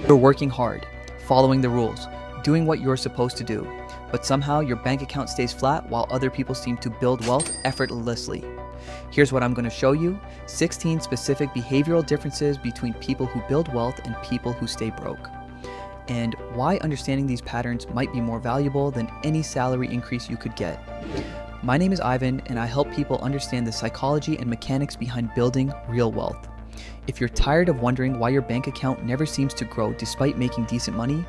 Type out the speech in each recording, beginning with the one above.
You're working hard, following the rules, doing what you're supposed to do, but somehow your bank account stays flat while other people seem to build wealth effortlessly. Here's what I'm going to show you: 16 specific behavioral differences between people who build wealth and people who stay broke, and why understanding these patterns might be more valuable than any salary increase you could get. My name is Ivan, and I help people understand the psychology and mechanics behind building real wealth. If you're tired of wondering why your bank account never seems to grow despite making decent money,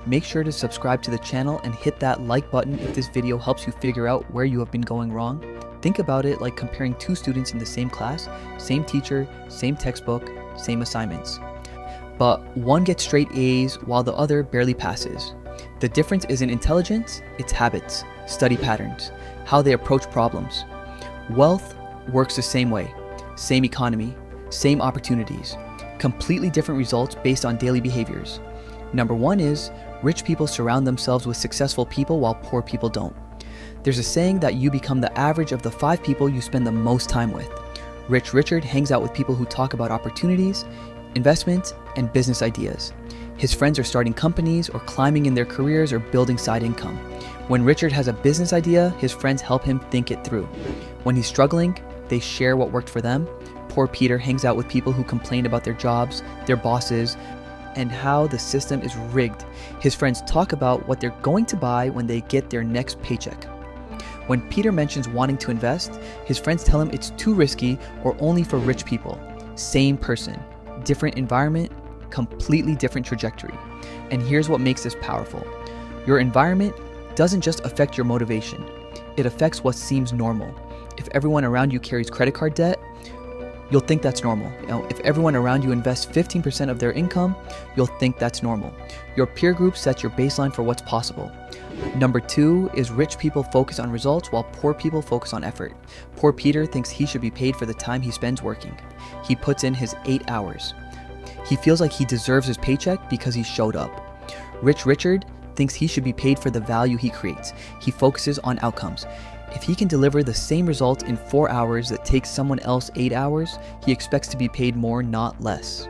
make sure to subscribe to the channel and hit that like button if this video helps you figure out where you have been going wrong. Think about it like comparing two students in the same class, same teacher, same textbook, same assignments. But one gets straight A's while the other barely passes. The difference isn't intelligence, it's habits, study patterns, how they approach problems. Wealth works the same way, same economy, same opportunities, completely different results based on daily behaviors. Number one is, rich people surround themselves with successful people while poor people don't. There's a saying that you become the average of the 5 people you spend the most time with. Rich Richard hangs out with people who talk about opportunities, investments, and business ideas. His friends are starting companies or climbing in their careers or building side income. When Richard has a business idea, his friends help him think it through. When he's struggling, they share what worked for them. Poor Peter hangs out with people who complain about their jobs, their bosses, and how the system is rigged. His friends talk about what they're going to buy when they get their next paycheck. When Peter mentions wanting to invest, his friends tell him it's too risky or only for rich people. Same person, different environment, completely different trajectory. And here's what makes this powerful. Your environment doesn't just affect your motivation, it affects what seems normal. If everyone around you carries credit card debt, you'll think that's normal. If everyone around you invests 15% of their income, you'll think that's normal. Your peer group sets your baseline for what's possible. Number 2 is rich people focus on results while poor people focus on effort. Poor Peter thinks he should be paid for the time he spends working. He puts in his 8 hours. He feels like he deserves his paycheck because he showed up. Rich Richard thinks he should be paid for the value he creates. He focuses on outcomes. If he can deliver the same results in 4 hours that takes someone else 8 hours, he expects to be paid more, not less.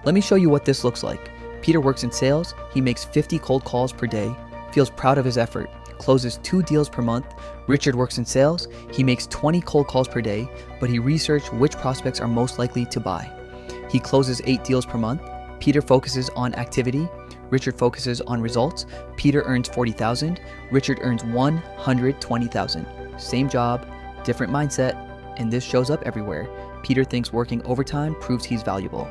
Let me show you what this looks like. Peter works in sales. He makes 50 cold calls per day, feels proud of his effort, closes 2 deals per month. Richard works in sales. He makes 20 cold calls per day, but he researches which prospects are most likely to buy. He closes 8 deals per month. Peter focuses on activity. Richard focuses on results. Peter earns $40,000. Richard earns $120,000. Same job, different mindset, and this shows up everywhere. Peter thinks working overtime proves he's valuable.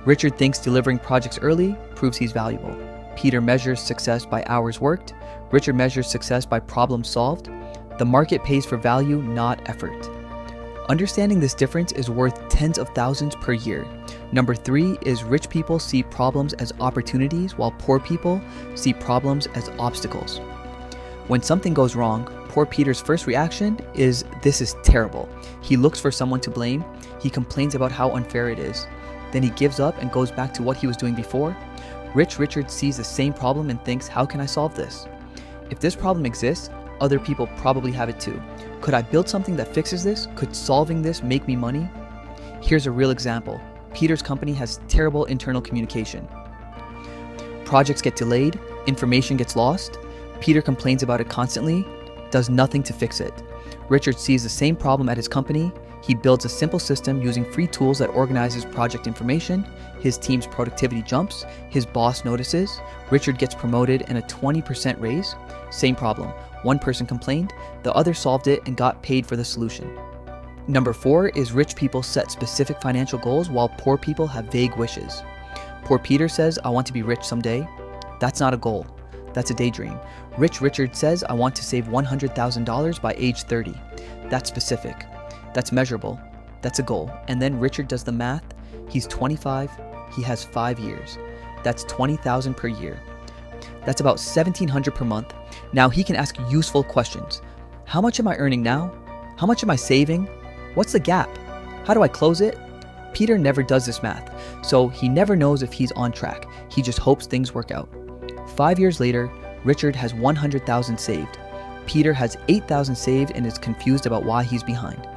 Richard thinks delivering projects early proves he's valuable. Peter measures success by hours worked. Richard measures success by problems solved. The market pays for value, not effort. Understanding this difference is worth tens of thousands per year. Number 3 is rich people see problems as opportunities while poor people see problems as obstacles. When something goes wrong, poor Peter's first reaction is, "This is terrible." He looks for someone to blame. He complains about how unfair it is. Then he gives up and goes back to what he was doing before. Rich Richard sees the same problem and thinks, "How can I solve this? If this problem exists, other people probably have it too. Could I build something that fixes this? Could solving this make me money?" Here's a real example. Peter's company has terrible internal communication. Projects get delayed, information gets lost. Peter complains about it constantly, does nothing to fix it. Richard sees the same problem at his company. He builds a simple system using free tools that organizes project information. His team's productivity jumps. His boss notices. Richard gets promoted and a 20% raise. Same problem. One person complained, the other solved it and got paid for the solution. Number 4 is rich people set specific financial goals while poor people have vague wishes. Poor Peter says, "I want to be rich someday." That's not a goal. That's a daydream. Rich Richard says, "I want to save $100,000 by age 30. That's specific. That's measurable. That's a goal. And then Richard does the math. He's 25. He has 5 years. That's $20,000 per year. That's about $1,700 per month. Now he can ask useful questions. How much am I earning now? How much am I saving? What's the gap? How do I close it? Peter never does this math, so he never knows if he's on track. He just hopes things work out. 5 years later, Richard has $100,000 saved. Peter has $8,000 saved and is confused about why he's behind.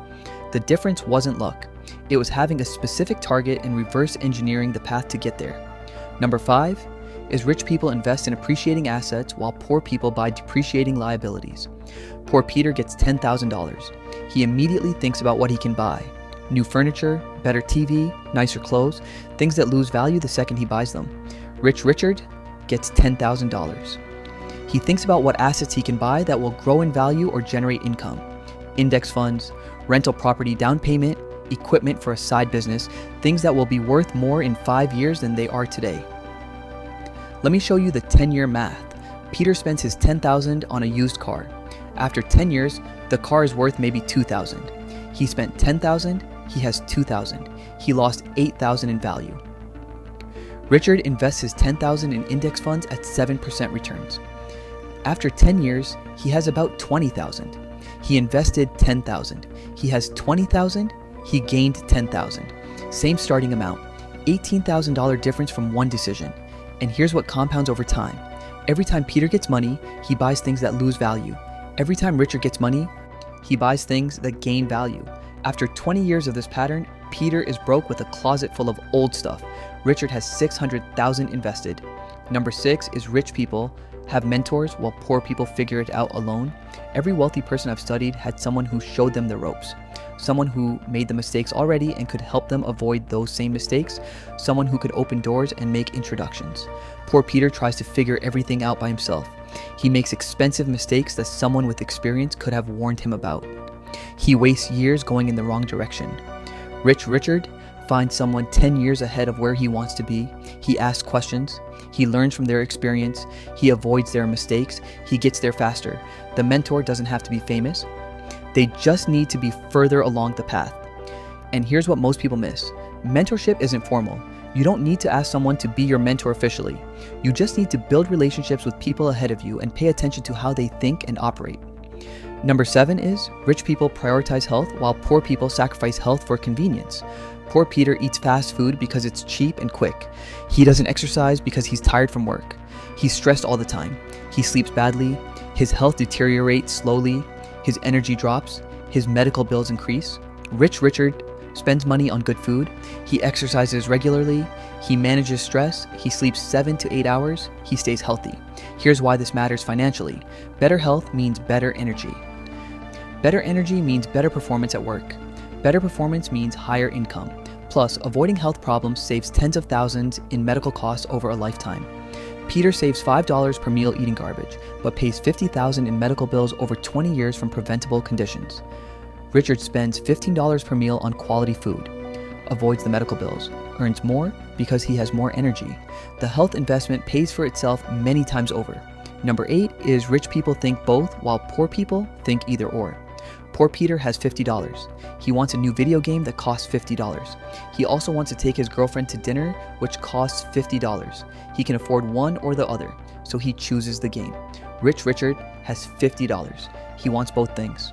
The difference wasn't luck. It was having a specific target and reverse engineering the path to get there. Number 5 is rich people invest in appreciating assets while poor people buy depreciating liabilities. Poor Peter gets $10,000. He immediately thinks about what he can buy. New furniture, better TV, nicer clothes, things that lose value the second he buys them. Rich Richard gets $10,000. He thinks about what assets he can buy that will grow in value or generate income. Index funds, rental property down payment, equipment for a side business, things that will be worth more in 5 years than they are today. Let me show you the 10-year math. Peter spends his $10,000 on a used car. After 10 years, the car is worth maybe $2,000. He spent $10,000, he has $2,000. He lost $8,000 in value. Richard invests his $10,000 in index funds at 7% returns. After 10 years, he has about $20,000. He invested $10,000. He has $20,000, he gained $10,000. Same starting amount, $18,000 difference from one decision. And here's what compounds over time. Every time Peter gets money, he buys things that lose value. Every time Richard gets money, he buys things that gain value. After 20 years of this pattern, Peter is broke with a closet full of old stuff. Richard has $600,000 invested. Number 6 is rich people have mentors while poor people figure it out alone. Every wealthy person I've studied had someone who showed them the ropes. Someone who made the mistakes already and could help them avoid those same mistakes. Someone who could open doors and make introductions. Poor Peter tries to figure everything out by himself. He makes expensive mistakes that someone with experience could have warned him about. He wastes years going in the wrong direction. Rich Richard finds someone 10 years ahead of where he wants to be. He asks questions. He learns from their experience. He avoids their mistakes. He gets there faster. The mentor doesn't have to be famous. They just need to be further along the path. And here's what most people miss. Mentorship isn't formal. You don't need to ask someone to be your mentor officially. You just need to build relationships with people ahead of you and pay attention to how they think and operate. Number 7 is rich people prioritize health while poor people sacrifice health for convenience. Poor Peter eats fast food because it's cheap and quick. He doesn't exercise because he's tired from work. He's stressed all the time. He sleeps badly. His health deteriorates slowly. His energy drops. His medical bills increase. Rich Richard spends money on good food. He exercises regularly. He manages stress. He sleeps 7 to 8 hours. He stays healthy. Here's why this matters financially. Better health means better energy. Better energy means better performance at work. Better performance means higher income. Plus, avoiding health problems saves tens of thousands in medical costs over a lifetime. Peter saves $5 per meal eating garbage, but pays $50,000 in medical bills over 20 years from preventable conditions. Richard spends $15 per meal on quality food, avoids the medical bills, earns more because he has more energy. The health investment pays for itself many times over. Number 8 is rich people think both while poor people think either or. Poor Peter has $50. He wants a new video game that costs $50. He also wants to take his girlfriend to dinner, which costs $50. He can afford one or the other, so he chooses the game. Rich Richard has $50. He wants both things.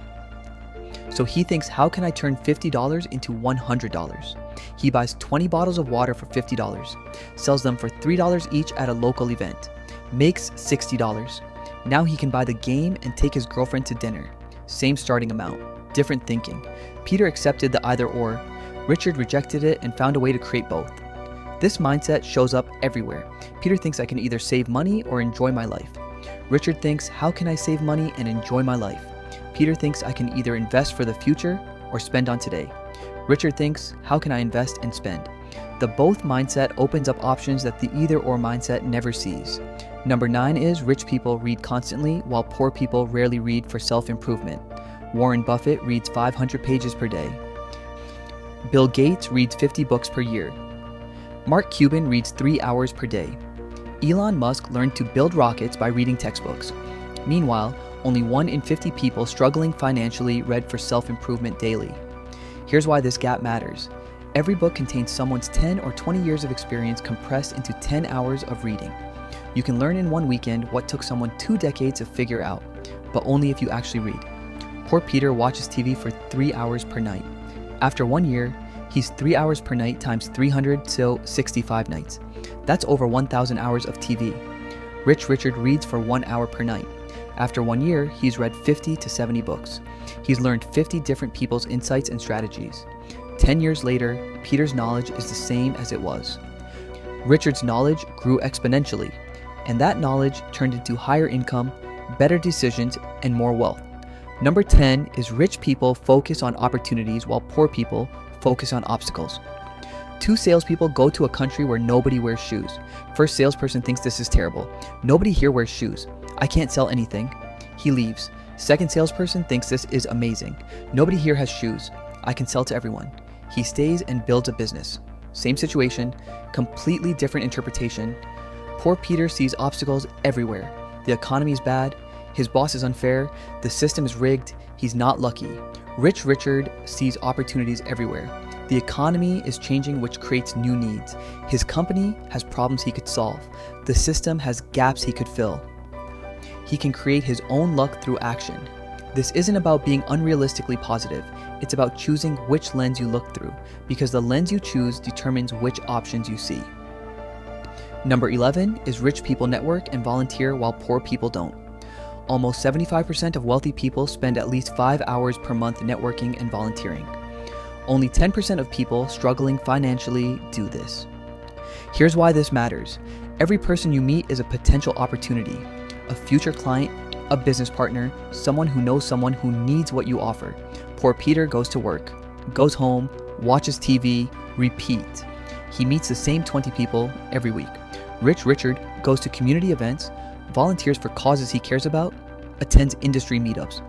So he thinks, how can I turn $50 into $100? He buys 20 bottles of water for $50, sells them for $3 each at a local event, makes $60. Now he can buy the game and take his girlfriend to dinner. Same starting amount, different thinking. Peter accepted the either or. Richard rejected it and found a way to create both. This mindset shows up everywhere. Peter thinks I can either save money or enjoy my life. Richard thinks, how can I save money and enjoy my life? Peter thinks I can either invest for the future or spend on today. Richard thinks, how can I invest and spend? The both mindset opens up options that the either or mindset never sees. Number 9 is rich people read constantly while poor people rarely read for self-improvement. Warren Buffett reads 500 pages per day. Bill Gates reads 50 books per year. Mark Cuban reads 3 hours per day. Elon Musk learned to build rockets by reading textbooks. Meanwhile, only 1 in 50 people struggling financially read for self-improvement daily. Here's why this gap matters. Every book contains someone's 10 or 20 years of experience compressed into 10 hours of reading. You can learn in one weekend what took someone 2 decades to figure out, but only if you actually read. Poor Peter watches TV for 3 hours per night. After 1 year, he's 3 hours per night times 300, so 65 nights. That's over 1,000 hours of TV. Rich Richard reads for 1 hour per night. After 1 year, he's read 50 to 70 books. He's learned 50 different people's insights and strategies. 10 years later, Peter's knowledge is the same as it was. Richard's knowledge grew exponentially, and that knowledge turned into higher income, better decisions, and more wealth. Number 10 is rich people focus on opportunities while poor people focus on obstacles. Two salespeople go to a country where nobody wears shoes. First salesperson thinks this is terrible. Nobody here wears shoes. I can't sell anything. He leaves. Second salesperson thinks this is amazing. Nobody here has shoes. I can sell to everyone. He stays and builds a business. Same situation, completely different interpretation. Poor Peter sees obstacles everywhere. The economy is bad. His boss is unfair. The system is rigged. He's not lucky. Rich Richard sees opportunities everywhere. The economy is changing, which creates new needs. His company has problems he could solve. The system has gaps he could fill. He can create his own luck through action. This isn't about being unrealistically positive. It's about choosing which lens you look through, because the lens you choose determines which options you see. Number 11 is rich people network and volunteer while poor people don't. Almost 75% of wealthy people spend at least 5 hours per month networking and volunteering. Only 10% of people struggling financially do this. Here's why this matters. Every person you meet is a potential opportunity, a future client, a business partner, someone who needs what you offer. Poor Peter goes to work, goes home, watches TV, repeat. He meets the same 20 people every week. Rich Richard goes to community events, volunteers for causes he cares about, attends industry meetups.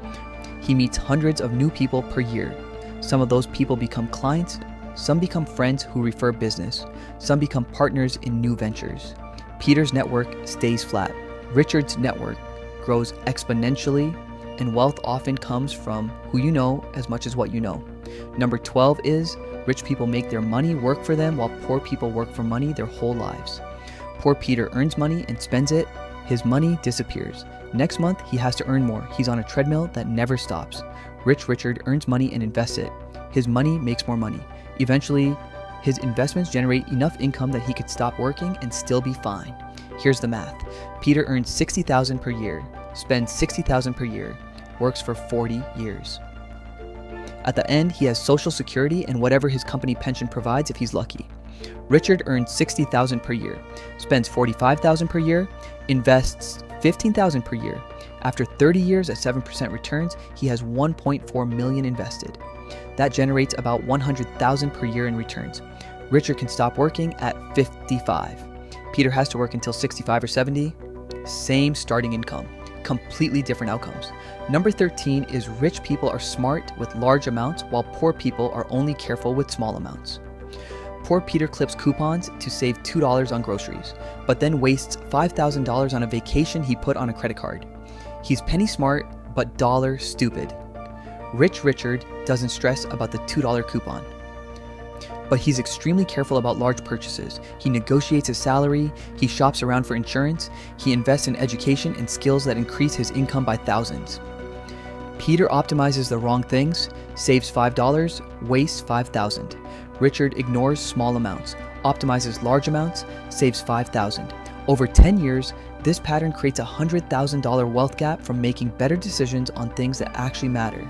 He meets hundreds of new people per year. Some of those people become clients, some become friends who refer business, some become partners in new ventures. Peter's network stays flat. Richard's network grows exponentially, and wealth often comes from who you know as much as what you know. Number 12 is rich people make their money work for them while poor people work for money their whole lives. Poor Peter earns money and spends it. His money disappears. Next month, he has to earn more. He's on a treadmill that never stops. Rich Richard earns money and invests it. His money makes more money. Eventually, his investments generate enough income that he could stop working and still be fine. Here's the math. Peter earns $60,000 per year, spends $60,000 per year, works for 40 years. At the end, he has Social Security and whatever his company pension provides if he's lucky. Richard earns $60,000 per year, spends $45,000 per year, invests $15,000 per year. After 30 years at 7% returns, he has $1.4 million invested. That generates about $100,000 per year in returns. Richard can stop working at 55. Peter has to work until 65 or 70. Same starting income, completely different outcomes. Number 13 is rich people are smart with large amounts while poor people are only careful with small amounts. Poor Peter clips coupons to save $2 on groceries, but then wastes $5,000 on a vacation he put on a credit card. He's penny smart, but dollar stupid. Rich Richard doesn't stress about the $2 coupon, but he's extremely careful about large purchases. He negotiates his salary, he shops around for insurance, he invests in education and skills that increase his income by thousands. Peter optimizes the wrong things, saves $5, wastes $5,000. Richard ignores small amounts, optimizes large amounts, saves $5,000. Over 10 years, this pattern creates a $100,000 wealth gap from making better decisions on things that actually matter.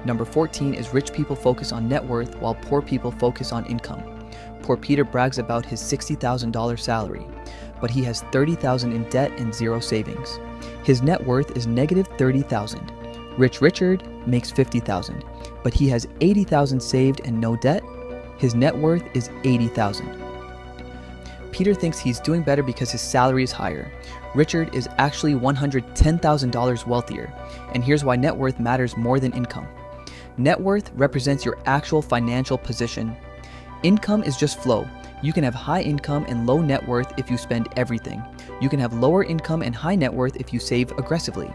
Number 14 is rich people focus on net worth while poor people focus on income. Poor Peter brags about his $60,000 salary, but he has $30,000 in debt and zero savings. His net worth is negative $30,000. Rich Richard makes $50,000, but he has $80,000 saved and no debt. His net worth is $80,000. Peter thinks he's doing better because his salary is higher. Richard is actually $110,000 wealthier, and here's why net worth matters more than income. Net worth represents your actual financial position. Income is just flow. You can have high income and low net worth if you spend everything. You can have lower income and high net worth if you save aggressively.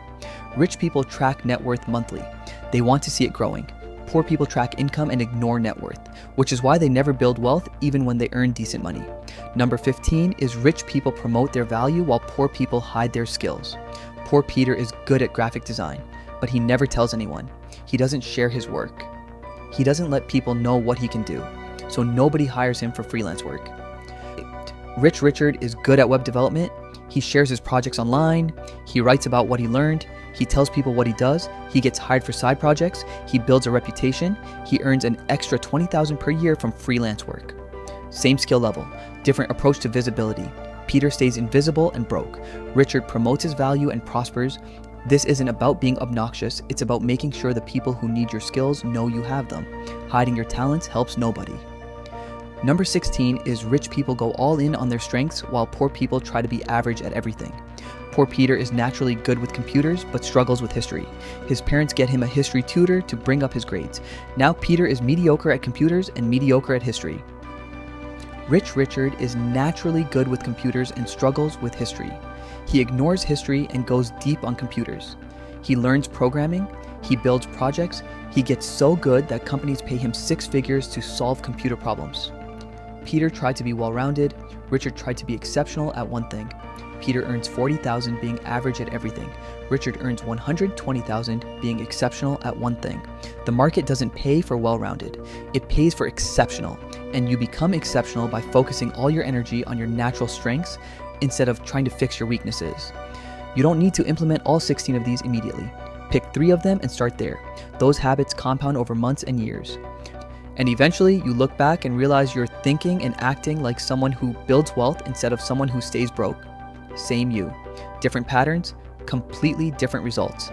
Rich people track net worth monthly. They want to see it growing. Poor people track income and ignore net worth, which is why they never build wealth even when they earn decent money. Number 15 is rich people promote their value while poor people hide their skills. Poor Peter is good at graphic design, but he never tells anyone. He doesn't share his work. He doesn't let people know what he can do, so nobody hires him for freelance work. Rich Richard is good at web development. He shares his projects online. He writes about what he learned. He tells people what he does. He gets hired for side projects. He builds a reputation. He earns an extra $20,000 per year from freelance work. Same skill level, different approach to visibility. Peter stays invisible and broke. Richard promotes his value and prospers. This isn't about being obnoxious, it's about making sure the people who need your skills know you have them. Hiding your talents helps nobody. Number 16 is rich people go all in on their strengths while poor people try to be average at everything. Poor Peter is naturally good with computers but struggles with history. His parents get him a history tutor to bring up his grades. Now Peter is mediocre at computers and mediocre at history. Rich Richard is naturally good with computers and struggles with history. He ignores history and goes deep on computers. He learns programming, he builds projects, he gets so good that companies pay him 6 figures to solve computer problems. Peter tried to be well-rounded, Richard tried to be exceptional at one thing. Peter earns $40,000 being average at everything. Richard earns $120,000 being exceptional at one thing. The market doesn't pay for well-rounded, it pays for exceptional, and you become exceptional by focusing all your energy on your natural strengths instead of trying to fix your weaknesses. You don't need to implement all 16 of these immediately. Pick 3 of them and start there. Those habits compound over months and years. And eventually you look back and realize you're thinking and acting like someone who builds wealth instead of someone who stays broke. Same you. Different patterns, completely different results.